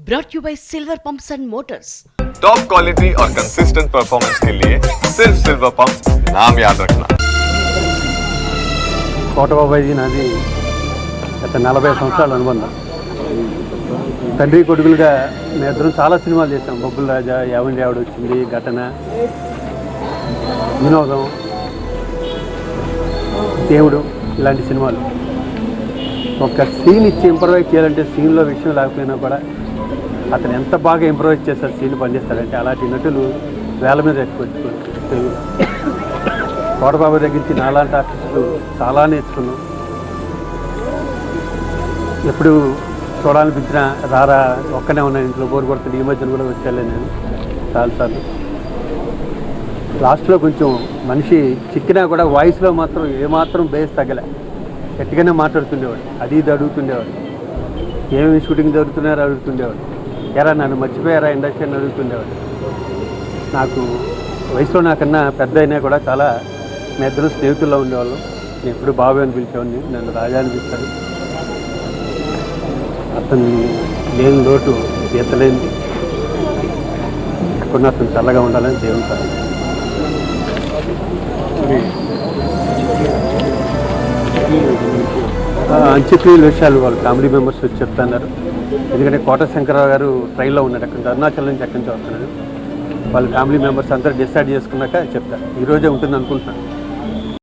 brought you by Silver Pumps and Motors. Top quality और consistent performance के लिए सिर्फ सिल्वर पंप्स नाम याद रखना. కోటబాబాజీ నాది గత 40 సంవత్సరాల అనుబంధం. తండ్రి కొడుకులుగా మేమిద్దరం చాలా సినిమాలు చేసాం. బొబ్బుల రాజా, యావండి ఆవిడ వచ్చింది, ఘటన, వినోదం, దేవుడు, ఇలాంటి సినిమాలు. ఒక సీన్ ఇచ్చి ఇంప్రవైజ్ చేయాలంటే సీన్లో విషయం లేకపోయినా కూడా అతను ఎంత బాగా ఇంప్రవైజ్ చేస్తారు, సీన్ పనిచేస్తాడంటే అలాంటి నటులు వేల మీద ఎక్కువ తెలుగు. కోటబాబు దగ్గర నుంచి నాలాంటి ఆర్టిస్టులు చాలా నేర్చుకున్నాం. ఎప్పుడు చూడాలనిపించిన రారా ఒక్కనే ఉన్నాను ఇంట్లో బోర్ కొడుతుంది. ఈ మధ్యన కూడా వచ్చాలే నేను చాలాసార్లు. లాస్ట్లో కొంచెం మనిషి చిక్కినా కూడా వాయిస్లో మాత్రం ఏమాత్రం బేస్ తగ్గలే, గట్టిగానే మాట్లాడుతుండేవాడు. అది ఇది అడుగుతుండేవాడు, ఏమేమి షూటింగ్ జరుగుతున్నారో అడుగుతుండేవాడు. ఎరా నన్ను మర్చిపోయారా ఇండస్ట్రీ అని అడుగుతుండేవాడు. నాకు వయసులో నాకన్నా పెద్ద అయినా కూడా చాలా మీ ఇద్దరు స్నేహితుల్లో ఉండేవాళ్ళం. నేను ఎప్పుడు బాబు అని పిలిచేవాడిని, నన్ను రాజా అని పిలుస్తాడు. అతను లేని లోటు తీర్చలేంది. ఎక్కడ అతను చల్లగా ఉండాలని దేవుని సార్. అంత్యక్రియల విషయాలు వాళ్ళు ఫ్యామిలీ మెంబర్స్ వచ్చి చెప్తున్నారు. ఎందుకంటే కోట శంకరరావు గారు ట్రైన్లో ఉన్నాడు, అక్కడ అరుణాచల్ నుంచి ఎక్కడి నుంచి వస్తున్నాడు. వాళ్ళ ఫ్యామిలీ మెంబర్స్ అందరూ డిసైడ్ చేసుకున్నాక చెప్తారు. ఈరోజే ఉంటుంది అనుకుంటున్నాను.